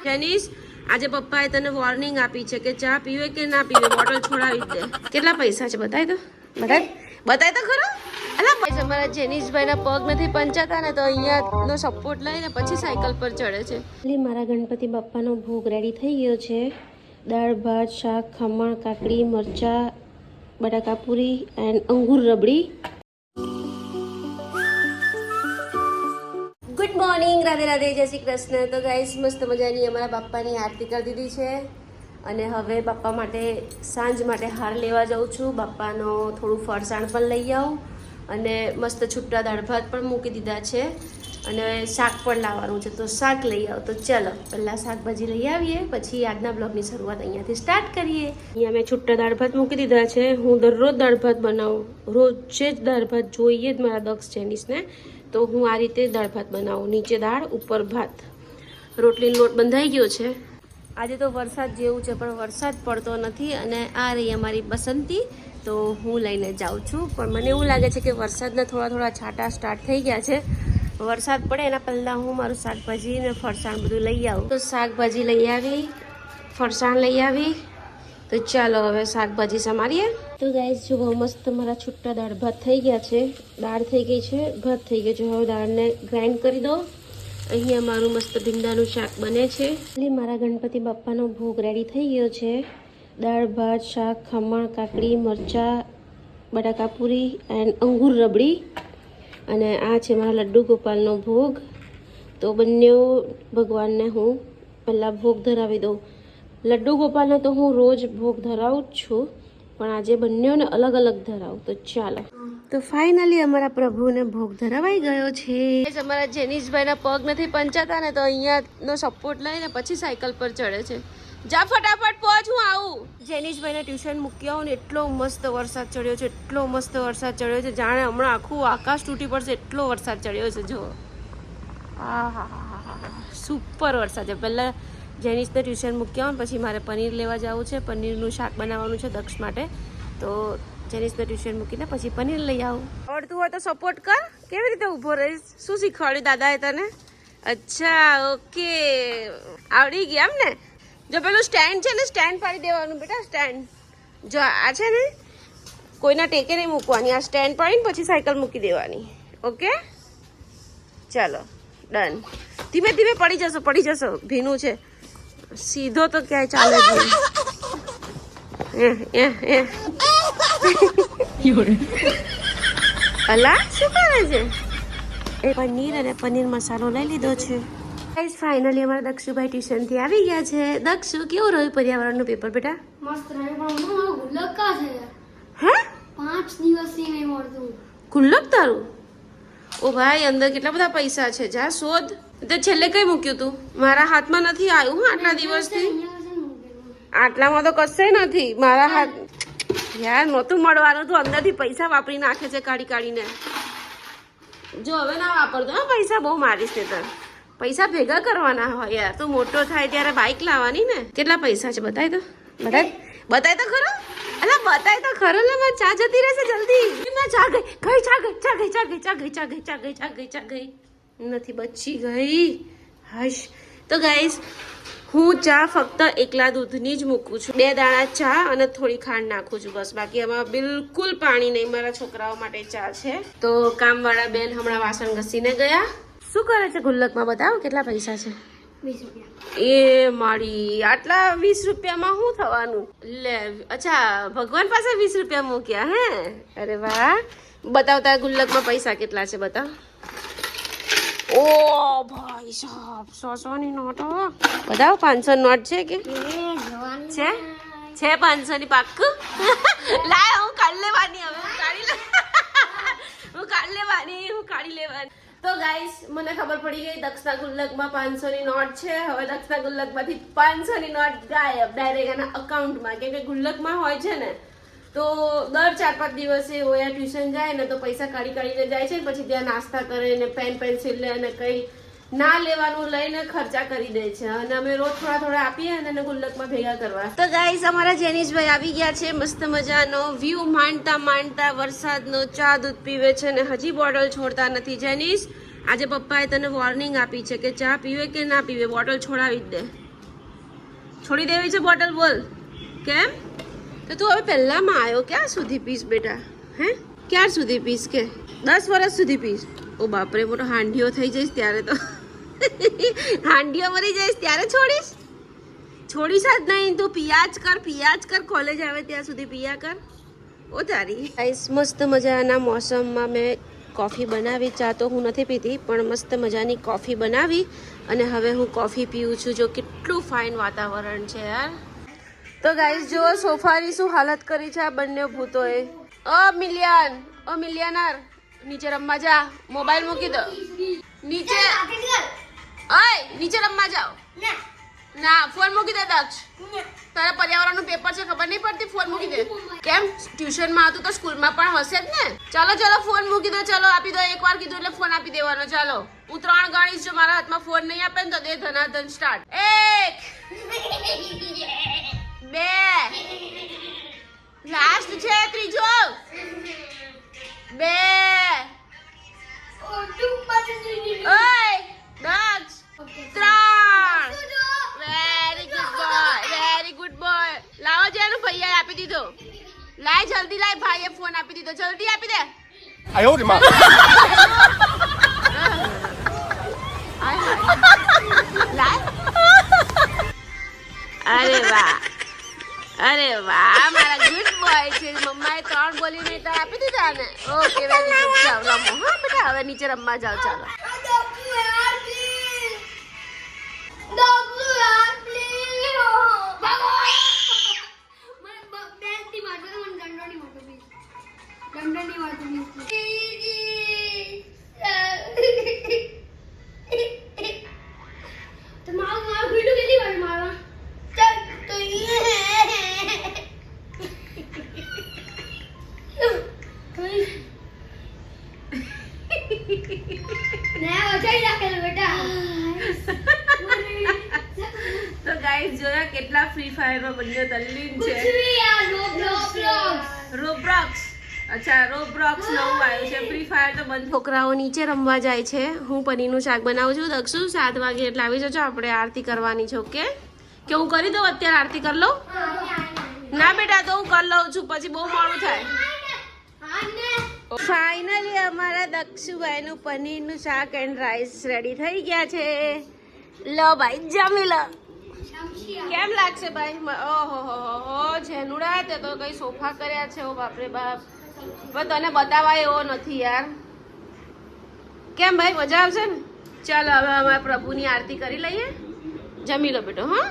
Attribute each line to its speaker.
Speaker 1: જેનિસ આજે પપ્પાએ તને વોર્નિંગ આપી છે કે ચા પીવે કે ના પીવે, બોટલ છોડાવી દે. કેટલા પૈસા છે બતાય તો, બતાય તો ખરો. અલા અમારા જેનિશભાઈના પગ નથી પંચાતા ને, તો અહીંયાનો સપોર્ટ લઈને પછી સાયકલ પર ચડે છે. મારા ગણપતિ બાપ્પાનો ભોગ રેડી થઈ ગયો છે. દાળ ભાત શાક ખમણ કાકડી મરચા બટાકા પૂરી એન્ડ અંગૂર રબડી. ગુડ મોર્નિંગ, રાધે રાધે, જય શ્રી કૃષ્ણ. તો ગાઈસ મસ્ત મજાની અમારા બાપ્પાની આરતી કરી દીધી છે અને હવે બાપ્પા માટે સાંજ માટે હાર લેવા જાઉં છું. બાપ્પાનો થોડું ફરસાણ પણ લઈ આવું અને મસ્ત છૂટા દાળ ભાત પણ મૂકી દીધા છે અને શાક પણ લાવવાનું છે, તો શાક લઈ આવો. તો ચાલો પહેલાં શાકભાજી લઈ આવીએ, પછી આજના બ્લોગની શરૂઆત અહીંયાથી સ્ટાર્ટ કરીએ. અહીંયા મેં છૂટા દાળ ભાત મૂકી દીધા છે. હું દરરોજ દાળ ભાત બનાવું, રોજે જ દાળ ભાત જોઈએ જ મારા દક્ષ જેનિસને, તો હું આ રીતે દાળ ભાત બનાવું. નીચે દાળ ઉપર ભાત. રોટલીનો લોટ બંધાઈ ગયો છે. આજે તો વરસાદ જેવું છે પણ વરસાદ પડતો નથી અને આ રહી અમારી બસંતી, તો હું લઈને જાઉં છું. પણ મને એવું લાગે છે કે વરસાદના થોડા થોડા છાંટા સ્ટાર્ટ થઈ ગયા છે. વરસાદ પડે એના પહેલાં હું મારું શાકભાજી ને ફરસાણ બધું લઈ આવું. તો શાકભાજી લઈ આવી, ફરસાણ લઈ આવી. તો ચાલો હવે શાકભાજી સમારીએ. તો ગાઈસ જુઓ મસ્ત મારા છૂટા દાળ ભાત થઈ ગયા છે. દાળ થઈ ગઈ છે, ભાત થઈ ગયો છે. હવે દાળને ગ્રાઇન્ડ કરી દો. અહીંયા મારું મસ્ત ભીંડાનું શાક બને છે. મારા ગણપતિ બાપ્પાનો ભોગ રેડી થઈ ગયો છે. દાળ ભાત શાક ખમણ કાકડી મરચા બટાકા પૂરી એન્ડ અંગૂર રબડી. અને આ છે મારા લડ્ડુ ગોપાલનો ભોગ. તો બંને ભગવાનને હું પહેલાં ભોગ ધરાવી દઉં. લડ્ડુ ગોપાલને તો હું રોજ ભોગ ધરાવું જ છું, પણ આજે બંનેઓને અલગ અલગ ધરાવું. તો ચાલો, તો ફાઇનલી અમારા પ્રભુને ભોગ ધરાવાઈ ગયો છે. અમારા જેનિશભાઈના પગ નથી પંચાતા ને, તો અહીંયાનો સપોર્ટ લઈને પછી સાયકલ પર ચડે છે. જા ફટાફટ પહોંચ, હું આવું. જેનિશભાઈને ટ્યુશન મૂકી આવું ને એટલો મસ્ત વરસાદ ચડ્યો છે, એટલો મસ્ત વરસાદ ચડ્યો છે, જાણે હમણાં આખું આકાશ તૂટી પડશે એટલો વરસાદ ચડ્યો છે. જો હા હા હા હા, સુપર વરસાદ છે. પહેલાં જેનિશને ટ્યુશન મૂકી આવું, પછી મારે પનીર લેવા જવું છે. પનીરનું શાક બનાવવાનું છે દક્ષ માટે, તો જેનિશને ટ્યુશન મૂકીને પછી પનીર લઈ આવું. આવડતું હોય તો સપોર્ટ કર. કેવી રીતે ઊભો રહીશ? શું શીખવાડ્યું દાદાએ તને? અચ્છા, ઓકે, આવડી ગયા એમ ને. જો પેલું સ્ટેન્ડ છે ને, સ્ટેન્ડ પાડી દેવાનું બેટા. સ્ટેન્ડ જો આ છે ને, કોઈના ટેકે નહીં મૂકવાની. આ સ્ટેન્ડ પાડીને પછી સાયકલ મૂકી દેવાની. ઓકે ચાલો ડન. ધીમે ધીમે પડી જશો, પડી જશો. ભીનું છે, સીધો તો ક્યાંય ચાલે જ નહીં. અલા શું કરે છે? એ પનીર અને પનીર મસાલો લઈ લીધો છે. ફાઇનલી અમારા દક્ષુભાઈ ટ્યુશનથી આવી ગયા છે. દક્ષુ, કેવું રહ્યું પર્યાવરણનું પેપર બેટા?
Speaker 2: મસ્ત રહ્યું, પણ ગુલ્લક કા છે?
Speaker 1: હે
Speaker 2: 5 દિવસથી નહીં મળતું.
Speaker 1: ગુલ્લક તારું? ઓ ભાઈ, અંદર કેટલા બધા પૈસા છે, જા શોધ. તે છેલ્લે કઈ મૂક્યું તું? મારા હાથમાં નથી આવ્યું આટલા દિવસથી. આટલામાં તો કશે નથી મારા હાથ. યાર નહોતું મળવાનું, તો અંદરથી પૈસા વાપરી નાખે છે કાઢી કાઢીને. જો હવે ના વાપરતો હા પૈસા, બહુ મારીશ તે તર. પૈસા ભેગા કરવાના હોય યાર. તો મોટો થાય ત્યારે બાઇક લાવવાની ને. કેટલા પૈસા છે બતાય તો, બતાય તો ખરો. અલા બતાય તો ખરો. લે મારી ચા જતી રહેશે જલ્દી. ચા ગઈ, ચા ગઈ, ચા ગઈ, ચા ગઈ, ચા ગઈ, ચા ગઈ, ચા ગઈ, ચા ગઈ, ચા ગઈ. નથી, બચી ગઈ. હશ. તો ગાઈસ હું ચા ફક્ત એકલા દૂધની જ મૂકું છું. 2 દાણા ચા અને થોડી ખાંડ નાખું છું બસ. બાકી એમાં બિલકુલ પાણી નહીં. મારા છોકરાઓ માટે ચા છે. તો કામવાળા બેન હમણાં વાસણ ઘસીને ગયા. શું કરે છે ગુલ્લકમાં? બતાવો કેટલા પૈસા છે.
Speaker 2: 20 રૂપિયા.
Speaker 1: એ મારી, આટલા 20 રૂપિયામાં શું થવાનું? લે, અચ્છા ભગવાન પાસે 20 રૂપિયા મૂક્યા હે? અરે વાહ. બતાવતા ગુલ્લકમાં પૈસા કેટલા છે બતાવ. ઓ ભાઈ સાહેબ, 100ની નોટ. બતાવો 500 નોટ છે કે છે? 500ની પાક્કું? લાય હું કાઢી લેવાની. હવે હું કાઢી લેવાની. તો ગાઈસ મને ખબર પડી ગઈ દક્ષના ગુલ્લકમાં 500ની નોટ છે. હવે દક્ષના ગુલ્લકમાંથી 500ની નોટ ગાયબ ડાયરેક્ટ એના અકાઉન્ટમાં. કેમ કે ગુલ્લકમાં હોય છે ને, તો દર 4-5 દિવસે ઓયા ટ્યુશન જાય ને, તો પૈસા કાઢીને જાય છે. પછી ત્યાં નાસ્તા કરે ને પેન પેન્સિલ લે અને કંઈ ના લેવાનું લઈને ખર્ચા કરી દે છે. અને અમે રોજ થોડા થોડા આપીએ અને એને ગુલ્લકમાં ભેગા કરવા. તો ગાઈસ અમારા જેનિશભાઈ આવી ગયા છે. મસ્ત મજાનો વ્યૂ માંડતા માંડતા વરસાદનો ચા દૂધ પીવે છે ને હજી બોટલ છોડતા નથી. જેનિશ આજે પપ્પાએ તને વોર્નિંગ આપી છે કે ચા પીવે કે ના પીવે, બોટલ છોડાવી જ દે. છોડી દેવી છે બોટલ? બોલ કેમ? તો તું હવે પહેલામાં આવ્યો, ક્યાં સુધી પીસ બેટા? હે ક્યાં સુધી પીસ? કે 10 વર્ષ સુધી પીસ? ઓ બાપરે, મોટો હાંડીઓ થઈ જઈશ ત્યારે તો. હાંડીઓ મરી જઈશ ત્યારે છોડીશ? છોડીશ જ નહીં. તું પિયા જ કર, કોલેજ આવે ત્યાં સુધી પિયા કર. ઓ તારી ગાઈસ, મસ્ત મજાના મોસમમાં મેં કોફી બનાવી. ચા તો હું નથી પીતી, પણ મસ્ત મજાની કોફી બનાવી અને હવે હું કોફી પીઉં છું. જો કેટલું ફાઇન વાતાવરણ છે યાર. તો ગાઈસ જુઓ સોફાની શું હાલત કરી છે આ બંને ભૂતોએ. ઓ મિલિયનર, નીચે રમવા જા. મોબાઈલ મૂકી દો નીચે. ઓય નીચે રમવા જાઓ. ના, ફોન મૂકી દે દક્ષ. તારા પર્યાવરણનું પેપર છે, ખબર નહીં પડતી? ફોન મૂકી દે. કેમ? ટ્યુશનમાં હતું તો સ્કૂલમાં પણ હશે જ ને. ચાલો ફોન મૂકી દો. ચાલો આપી દો. એકવાર કીધું એટલે ફોન આપી દેવાનો. ચાલો હું 3 ગણીશ, જો મારા હાથમાં ફોન નહીં આપે ને તો દે ધનાધન સ્ટાર્ટ. 1 2 લાસ્ટ છે, ત્રીજો 2. ઓય દક્ષ 3. Very good boy. લાવો જેનું ભૈયાએ આપી દીધો. લાય જલ્દી લાય, ભાઈએ ફોન આપી દીધો. જલ્દી આપી દે. લાય. અરે વાહ મારા ગુડ બોય છે. મમ્માએ 3 બોલી નહીં તો આપી દીધા ને. Okay very good. જાઓ રમો હા બેટા. હવે નીચે રમવા જાઓ. ચાલો તો ગાઈસ જોયા કેટલા ફ્રી ફાયરમાં બંને તલ્લીન છે. રોબ્લોક્સ. અચ્છા રોબ્લોક્સ નવું આવ્યું છે. ફ્રી ફાયર તો બંધ. છોકરાઓ નીચે રમવા જાય છે. હું પનીરનું શાક બનાવું છું. દક્ષુ 7 વાગે એટલે આવી જજો. આપણે આરતી કરવાની છે. ઓકે કે હું કરી દઉં અત્યારે? આરતી કરી લઉં? ના બેટા, તો હું કરી લઉં છું, પછી બહુ મોડું થાય. ફાઇનલી અમારા દક્ષુભાઈનું પનીરનું શાક એન્ડ રાઈસ રેડી થઈ ગયા છે. લો ભાઈ જમી લો. કેમ લાગશે ભાઈ? ઓહો જેનુડા, તે તો કઈ સોફા કર્યા છે. ઓ બાપરે બાપ, પણ તને બતાવાય એવો નથી યાર. કેમ ભાઈ, મજા આવશે ને? ચાલો હવે અમારા પ્રભુની આરતી કરી લઈએ. જમી લો બેટો. હા